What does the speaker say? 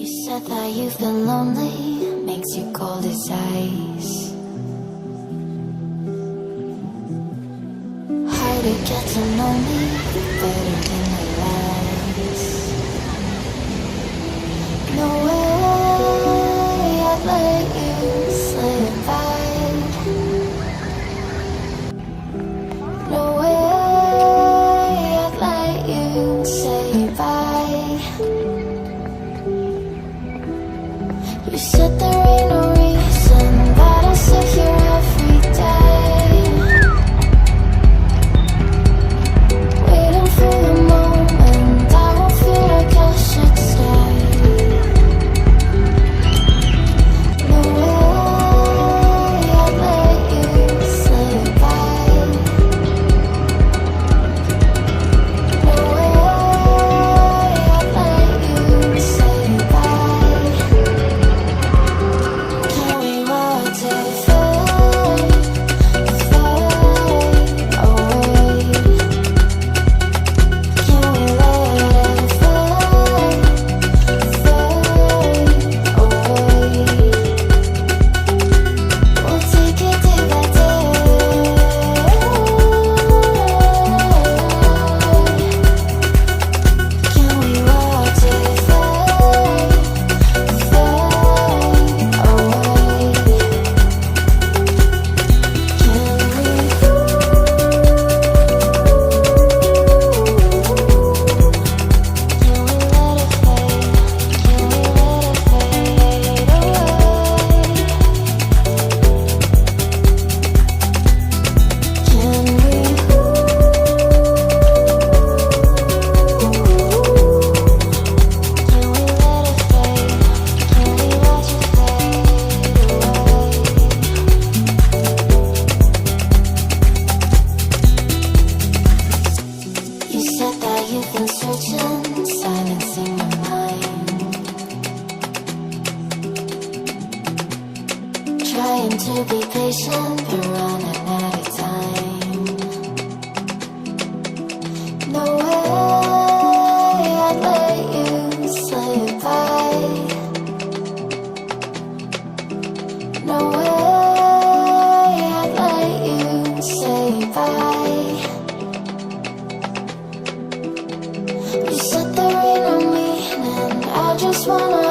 You said that you feel lonely, makes you cold as ice. Hard to get to know me, better than the lies. No way I'd let you slip by. No way I'd let you say bye. You said there ain't no reason, but I sit here every day, waiting for the moment I won't feel like I should stay. No way I'd let you slip by. No way I'd let you say bye. Can we watch it fade, fade away? Can we let it fade, fade away? We'll take it day by day. Can we watch it fade, fade away? You said that you've been searching, silencing your mind, trying to be patient, but running out of time. No way I'd let you slip by. No way I'd let you say bye. You said there ain't no meaning, I just wanna